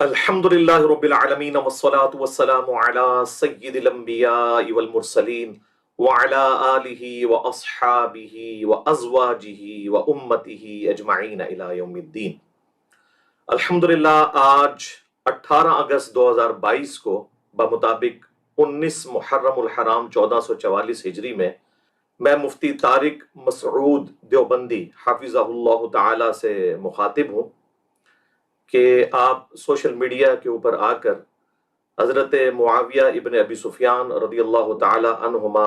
الحمدللہ رب العالمین والصلاة والسلام علی سید الانبیاء والمرسلین وعلی آلہ واصحابہ وازواجہ وامتہ اجمعین الی یوم الدین۔ الحمدللہ آج 18 اگست 2022 کو بمطابق 19 محرم الحرام 1444 ہجری میں مفتی طارق مسعود دیوبندی حفظہ اللہ تعالی سے مخاطب ہوں کہ آپ سوشل میڈیا کے اوپر آ کر حضرت معاویہ ابن ابی سفیان رضی اللہ تعالی عنہما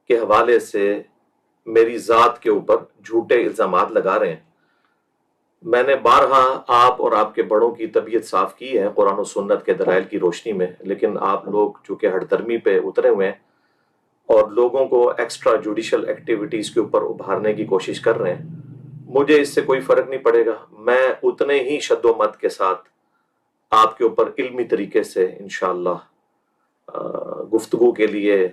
کے حوالے سے میری ذات کے اوپر جھوٹے الزامات لگا رہے ہیں۔ میں نے بارہا آپ اور آپ کے بڑوں کی طبیعت صاف کی ہے قرآن و سنت کے دلائل کی روشنی میں، لیکن آپ لوگ چونکہ ہٹ درمی پہ اترے ہوئے ہیں اور لوگوں کو ایکسٹرا جوڈیشل ایکٹیویٹیز کے اوپر ابھارنے کی کوشش کر رہے ہیں۔ مجھے اس سے کوئی فرق نہیں پڑے گا، میں اتنے ہی شد و مت کے ساتھ آپ کے اوپر علمی طریقے سے انشاءاللہ گفتگو کے لیے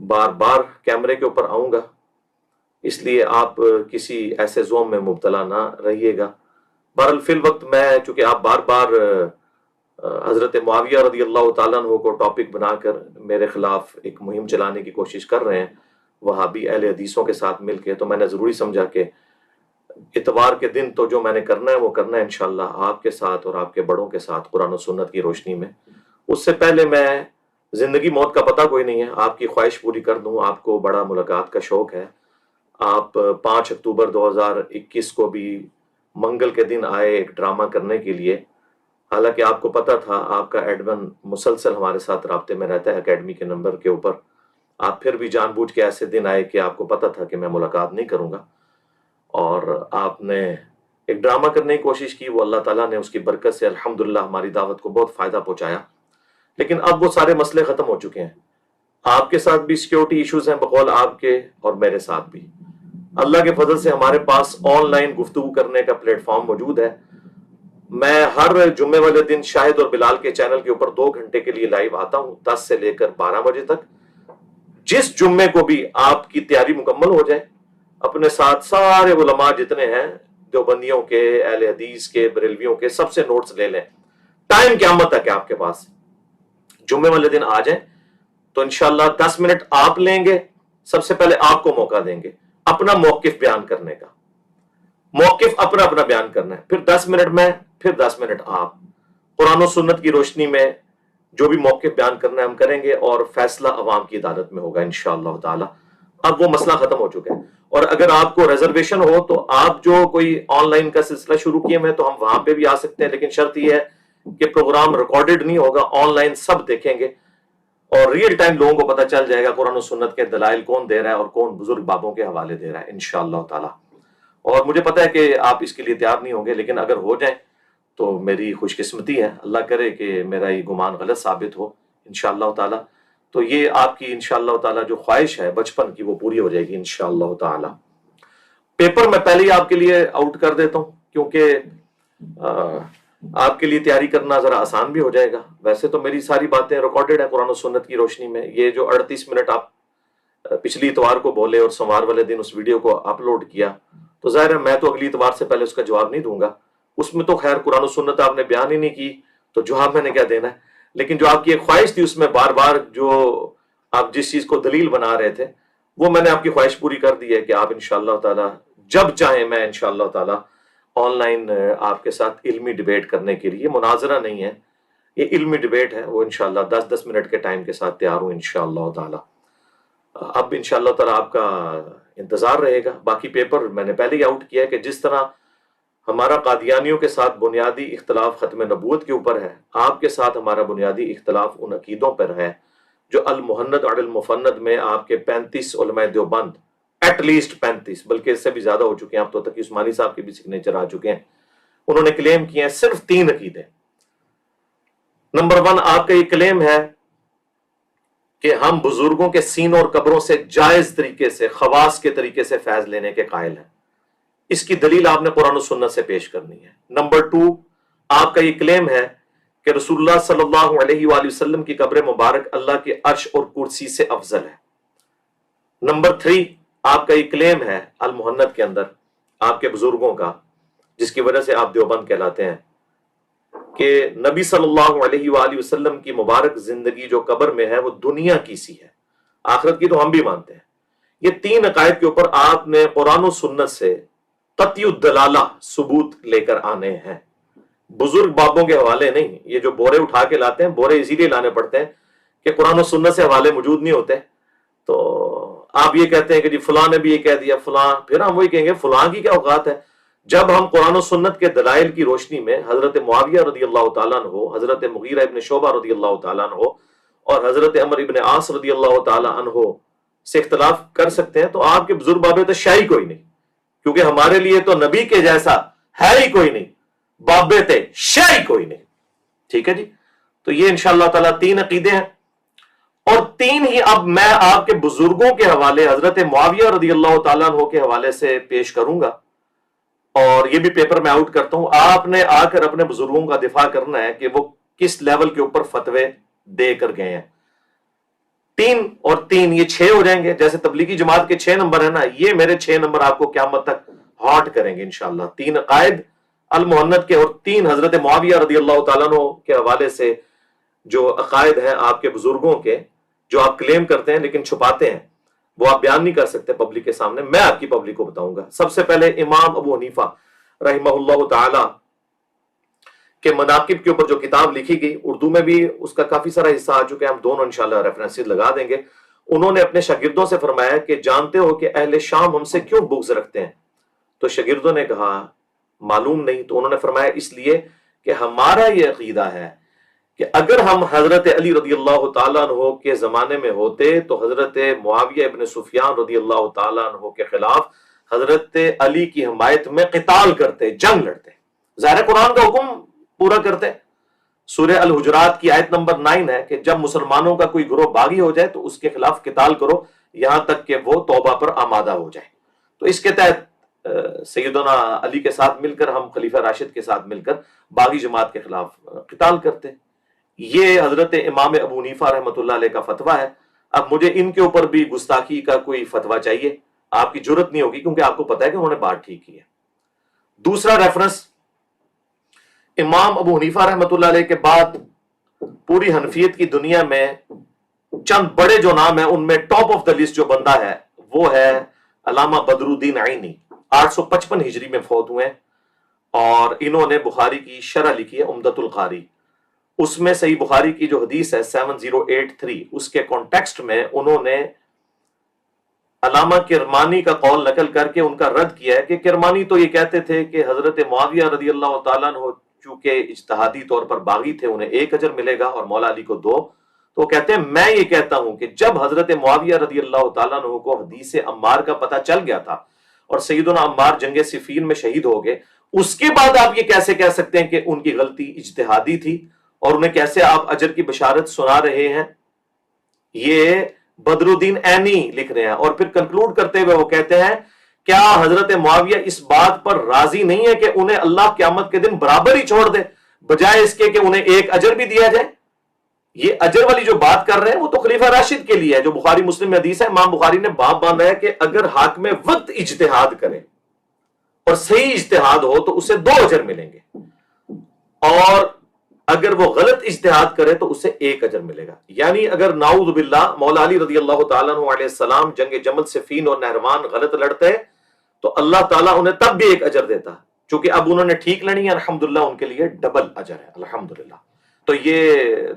بار بار کیمرے کے اوپر آؤں گا، اس لیے آپ کسی ایسے زوم میں مبتلا نہ رہیے گا۔ بہرحال فی الوقت میں چونکہ آپ بار بار حضرت معاویہ رضی اللہ تعالیٰ عنہ کو ٹاپک بنا کر میرے خلاف ایک مہم چلانے کی کوشش کر رہے ہیں وہابی اہل حدیثوں کے ساتھ مل کے، تو میں نے ضروری سمجھا کہ اتوار کے دن تو جو میں نے کرنا ہے وہ کرنا ہے انشاءاللہ آپ کے ساتھ اور آپ کے بڑوں کے ساتھ قرآن و سنت کی روشنی میں۔ اس سے پہلے میں زندگی موت کا پتہ کوئی نہیں ہے، آپ کی خواہش پوری کر دوں۔ آپ کو بڑا ملاقات کا شوق ہے، آپ 5 اکتوبر 2021 کو بھی منگل کے دن آئے ایک ڈرامہ کرنے کے لیے، حالانکہ آپ کو پتہ تھا، آپ کا ایڈمن مسلسل ہمارے ساتھ رابطے میں رہتا ہے اکیڈمی کے نمبر کے اوپر، آپ پھر بھی جان بوجھ کے ایسے دن آئے کہ آپ کو پتہ تھا کہ میں ملاقات نہیں کروں گا، اور آپ نے ایک ڈرامہ کرنے کی کوشش کی۔ وہ اللہ تعالیٰ نے اس کی برکت سے الحمدللہ ہماری دعوت کو بہت فائدہ پہنچایا، لیکن اب وہ سارے مسئلے ختم ہو چکے ہیں۔ آپ کے ساتھ بھی سیکیورٹی ایشوز ہیں بقول آپ کے، اور میرے ساتھ بھی۔ اللہ کے فضل سے ہمارے پاس آن لائن گفتگو کرنے کا پلیٹ فارم موجود ہے۔ میں ہر جمعے والے دن شاہد اور بلال کے چینل کے اوپر 2 گھنٹے کے لیے لائیو آتا ہوں، 10 سے لے کر 12 بجے تک۔ جس جمعے کو بھی آپ کی تیاری مکمل ہو جائے، اپنے ساتھ سارے علماء جتنے ہیں، دیوبندیوں کے، اہل حدیث کے، بریلویوں کے، سب سے نوٹس لے لیں۔ ٹائم قیامت تک ہے آپ کے پاس، جمعے والے دن آ جائیں تو انشاءاللہ 10 منٹ آپ لیں گے، سب سے پہلے آپ کو موقع دیں گے اپنا موقف بیان کرنے کا، موقف اپنا بیان کرنا ہے، پھر 10 منٹ میں، پھر 10 منٹ آپ، قرآن و سنت کی روشنی میں جو بھی موقف بیان کرنا ہے ہم کریں گے، اور فیصلہ عوام کی عدالت میں ہوگا انشاءاللہ تعالی۔ اب وہ مسئلہ ختم ہو چکا ہے، اور اگر آپ کو ریزرویشن ہو تو آپ جو کوئی آن لائن کا سلسلہ شروع کیے میں تو ہم وہاں پہ بھی آ سکتے ہیں، لیکن شرط یہ ہے کہ پروگرام ریکارڈڈ نہیں ہوگا، آن لائن سب دیکھیں گے اور ریئل ٹائم لوگوں کو پتہ چل جائے گا قرآن و سنت کے دلائل کون دے رہا ہے اور کون بزرگ بابوں کے حوالے دے رہا ہے انشاءاللہ تعالی۔ اور مجھے پتہ ہے کہ آپ اس کے لیے تیار نہیں ہوں گے، لیکن اگر ہو جائیں تو میری خوش قسمتی ہے، اللہ کرے کہ میرا یہ گمان غلط ثابت ہو انشاءاللہ تعالی، تو یہ آپ کی انشاءاللہ تعالی جو خواہش ہے بچپن کی وہ پوری ہو جائے گی انشاءاللہ تعالی۔ پیپر میں پہلے ہی آپ کے لیے آؤٹ کر دیتا ہوں کیونکہ آپ کے لیے تیاری کرنا ذرا آسان بھی ہو جائے گا۔ ویسے تو میری ساری باتیں ریکارڈڈ ہیں قرآن و سنت کی روشنی میں، یہ جو 38 منٹ آپ پچھلی اتوار کو بولے اور سوموار والے دن اس ویڈیو کو اپلوڈ کیا، تو ظاہر ہے میں تو اگلی اتوار سے پہلے اس کا جواب نہیں دوں گا، اس میں تو خیر قرآن و سنت آپ نے بیان ہی نہیں کی تو جواب میں نے کیا دینا ہے، لیکن جو آپ کی ایک خواہش تھی اس میں بار بار جو آپ جس چیز کو دلیل بنا رہے تھے وہ میں نے آپ کی خواہش پوری کر دی ہے کہ آپ انشاءاللہ تعالی جب چاہیں میں انشاءاللہ تعالی آن لائن آپ کے ساتھ علمی ڈیبیٹ کرنے کے لیے، مناظرہ نہیں ہے یہ، علمی ڈیبیٹ ہے، وہ انشاءاللہ 10-10 منٹ کے ٹائم کے ساتھ تیار ہوں انشاءاللہ تعالی۔ اب انشاءاللہ تعالی آپ کا انتظار رہے گا۔ باقی پیپر میں نے پہلے ہی آؤٹ کیا ہے کہ جس طرح ہمارا قادیانیوں کے ساتھ بنیادی اختلاف ختم نبوت کے اوپر ہے، آپ کے ساتھ ہمارا بنیادی اختلاف ان عقیدوں پر ہے جو المحند اور المفند میں آپ کے 35 علماء دیوبند، ایٹ لیسٹ 35 بلکہ اس سے بھی زیادہ ہو چکے ہیں، اب تو تقی عثمانی صاحب کے بھی سگنیچر آ چکے ہیں، انہوں نے کلیم کیے ہیں صرف 3 عقیدے۔ نمبر 1 آپ کا یہ کلیم ہے کہ ہم بزرگوں کے سینوں اور قبروں سے جائز طریقے سے، خواص کے طریقے سے فیض لینے کے قائل ہیں، اس کی دلیل آپ نے قرآن و سنت سے پیش کرنی ہے۔ نمبر 2 آپ کا یہ کلیم ہے کہ رسول اللہ صلی اللہ علیہ وآلہ وسلم کی قبر مبارک اللہ کے عرش اور کرسی سے افضل ہے۔ نمبر 3 آپ کا یہ کلیم ہے المحنت کے اندر آپ کے بزرگوں کا، جس کی وجہ سے آپ دیوبند کہلاتے ہیں، کہ نبی صلی اللہ علیہ وآلہ وسلم کی مبارک زندگی جو قبر میں ہے وہ دنیا کی سی ہے، آخرت کی تو ہم بھی مانتے ہیں۔ یہ تین عقائد کے اوپر آپ نے قرآن و سنت سے قطعی الدلالہ ثبوت لے کر آنے ہیں، بزرگ بابوں کے حوالے نہیں۔ یہ جو بورے اٹھا کے لاتے ہیں، بورے اسی لیے لانے پڑتے ہیں کہ قرآن و سنت سے حوالے موجود نہیں ہوتے، تو آپ یہ کہتے ہیں کہ جی فلاں نے بھی یہ کہہ دیا فلاں، پھر ہم وہی کہیں گے فلاں کی کیا اوقات ہے؟ جب ہم قرآن و سنت کے دلائل کی روشنی میں حضرت معاویہ رضی اللہ تعالیٰ عنہ، حضرت مغیرہ ابن شعبہ رضی اللہ تعالیٰ عنہ اور حضرت عمر ابن عاص رضی اللہ تعالیٰ عنہ سے اختلاف کر سکتے ہیں، تو آپ کے بزرگ بابے تو شاہی کوئی نہیں، کیونکہ ہمارے لیے تو نبی کے جیسا ہے ہی کوئی نہیں، بابے تھے شاہی کوئی نہیں۔ ٹھیک ہے جی، تو یہ انشاءاللہ تعالیٰ تین عقیدے ہیں، اور تین ہی اب میں آپ کے بزرگوں کے حوالے حضرت معاویہ رضی اللہ تعالیٰ عنہ کے حوالے سے پیش کروں گا، اور یہ بھی پیپر میں آؤٹ کرتا ہوں۔ آپ نے آ کر اپنے بزرگوں کا دفاع کرنا ہے کہ وہ کس لیول کے اوپر فتوے دے کر گئے ہیں۔ تین اور تین یہ 6 ہو جائیں گے، جیسے تبلیغی جماعت کے 6 نمبر ہیں نا، یہ میرے 6 نمبر آپ کو قیامت تک ہاٹ کریں گے انشاءاللہ۔ 3 عقائد المحنت کے اور 3 حضرت معاویہ رضی اللہ تعالیٰ عنہ کے حوالے سے جو عقائد ہیں آپ کے بزرگوں کے، جو آپ کلیم کرتے ہیں لیکن چھپاتے ہیں، وہ آپ بیان نہیں کر سکتے پبلک کے سامنے، میں آپ کی پبلک کو بتاؤں گا۔ سب سے پہلے امام ابو حنیفہ رحمہ اللہ تعالی کے مناقب کے اوپر جو کتاب لکھی گئی، اردو میں بھی اس کا کافی سارا حصہ آ چکے ہیں، ہم دونوں انشاءاللہ ریفرنسز لگا دیں گے۔ انہوں نے اپنے شاگردوں سے فرمایا کہ جانتے ہو کہ اہل شام ہم سے کیوں بغض رکھتے ہیں؟ تو شاگردوں نے کہا معلوم نہیں۔ تو انہوں نے فرمایا اس لیے کہ ہمارا یہ عقیدہ ہے کہ اگر ہم حضرت علی رضی اللہ تعالیٰ عنہ کے زمانے میں ہوتے تو حضرت معاویہ ابن سفیان رضی اللہ تعالیٰ عنہ کے خلاف حضرت علی کی حمایت میں قتال کرتے، جنگ لڑتے، ظاہر قرآن کا حکم پورا کرتے۔ سورہ الحجرات کی آیت نمبر 9 ہے کہ جب مسلمانوں کا کوئی گروہ باغی ہو جائے تو اس کے خلاف قتال کرو یہاں تک کہ وہ توبہ پر آمادہ ہو جائے۔ تو اس کے تحت سیدنا علی کے ساتھ مل کر، ہم خلیفہ راشد کے ساتھ مل کر باغی جماعت کے خلاف قتال کرتے۔ یہ حضرت امام ابو حنیفہ رحمۃ اللہ علیہ کا فتویٰ ہے۔ اب مجھے ان کے اوپر بھی گستاخی کا کوئی فتویٰ چاہیے، آپ کی جرت نہیں ہوگی کیونکہ آپ کو پتا ہے کہ انہوں نے بات ٹھیک کی ہے۔ دوسرا ریفرنس، امام ابو حنیفہ رحمۃ اللہ علیہ کے بعد پوری حنفیت کی دنیا میں چند بڑے جو نام ہیں ان میں ٹاپ آف دا لسٹ جو بندہ ہے وہ ہے علامہ بدر الدین عینی، 855 ہجری میں فوت ہوئے ہیں، اور انہوں نے بخاری کی شرح لکھی ہے عمدۃ القاری۔ اس میں صحیح بخاری کی جو حدیث ہے 7083، اس کے کانٹیکسٹ میں انہوں نے علامہ کرمانی کا قول نقل کر کے ان کا رد کیا ہے کہ کرمانی تو یہ کہتے تھے کہ حضرت معاویہ رضی اللہ تعالیٰ عنہ چونکہ اجتہادی طور پر باغی تھے، انہیں 1 اجر ملے گا اور مولا علی کو 2۔ تو وہ کہتے ہیں میں یہ کہتا ہوں کہ جب حضرت معاویہ رضی اللہ تعالیٰ عنہ کو حدیث عمار کا پتہ چل گیا تھا اور سیدنا عمار جنگ صفین میں شہید ہو گئے، اس کے بعد آپ یہ کیسے کہہ سکتے ہیں کہ ان کی غلطی اجتہادی تھی، اور انہیں کیسے آپ اجر کی بشارت سنا رہے ہیں؟ یہ بدر الدین عینی لکھ رہے ہیں، اور پھر کنکلوڈ کرتے ہوئے وہ کہتے ہیں کیا حضرت معاویہ اس بات پر راضی نہیں ہے کہ انہیں اللہ قیامت کے دن برابر ہی چھوڑ دے بجائے اس کے کہ انہیں 1 اجر بھی دیا جائے؟ یہ اجر والی جو بات کر رہے ہیں وہ تو خلیفہ راشد کے لیے ہے، جو بخاری مسلم میں حدیث ہے۔ امام بخاری نے باب باندھا ہے کہ اگر حاکم وقت اجتہاد کرے اور صحیح اجتہاد ہو تو اسے 2 اجر ملیں گے، اور اگر وہ غلط اجتہاد کرے تو اسے 1 اجر ملے گا۔ یعنی اگر نعوذ باللہ مولا علی رضی اللہ تعالیٰ عنہ علیہ السلام جنگ جمل صفین اور نہروان غلط لڑتے تو اللہ تعالیٰ انہیں تب بھی 1 اجر دیتا، چونکہ اب انہوں نے ٹھیک لڑی ہے، الحمدللہ ان کے لیے ڈبل اجر ہے الحمدللہ۔ تو یہ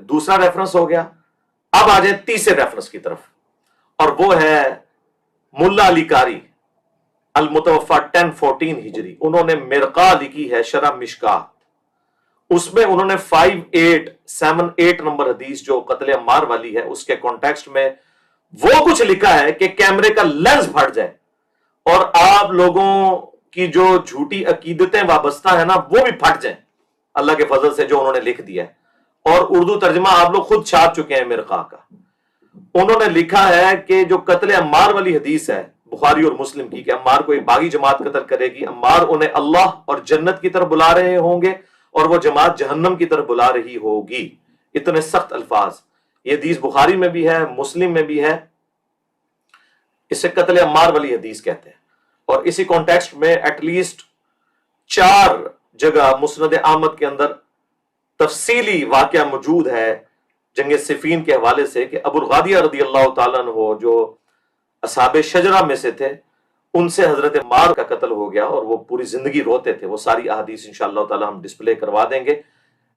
دوسرا ریفرنس ہو گیا۔ اب آ جائیں تیسرے ریفرنس کی طرف، اور وہ ہے ملا علی قاری المتوفا 1014 ہجری۔ انہوں نے مرقہ لکھی ہے شرح مشکات، اس میں انہوں نے 5878 نمبر حدیث جو قتل عمار والی ہے اس کے کانٹیکسٹ میں وہ کچھ لکھا ہے کہ کیمرے کا لینس پھٹ جائے اور آپ لوگوں کی جو جھوٹی عقیدتیں وابستہ ہیں نا وہ بھی پھٹ جائیں اللہ کے فضل سے، جو انہوں نے لکھ دیا ہے، اور اردو ترجمہ آپ لوگ خود چھاپ چکے ہیں مرقہ کا۔ انہوں نے لکھا ہے کہ جو قتل عمار والی حدیث ہے بخاری اور مسلم کی کہ عمار کو ایک باغی جماعت قتل کرے گی، عمار انہیں اللہ اور جنت کی طرف بلا رہے ہوں گے اور وہ جماعت جہنم کی طرف بلا رہی ہوگی، اتنے سخت الفاظ۔ یہ حدیث بخاری میں بھی ہے، مسلم میں بھی ہے، اسے قتل عمار والی حدیث کہتے ہیں۔ اور اسی کانٹیکسٹ میں ایٹ لیسٹ 4 جگہ مسند احمد کے اندر تفصیلی واقعہ موجود ہے جنگ صفین کے حوالے سے کہ ابو الغادیہ رضی اللہ تعالیٰ عنہ جو اصحاب شجرہ میں سے تھے، ان سے حضرت عمار کا قتل ہو گیا اور وہ پوری زندگی روتے تھے۔ وہ ساری احادیث انشاءاللہ تعالی ہم ڈسپلے کروا دیں گے۔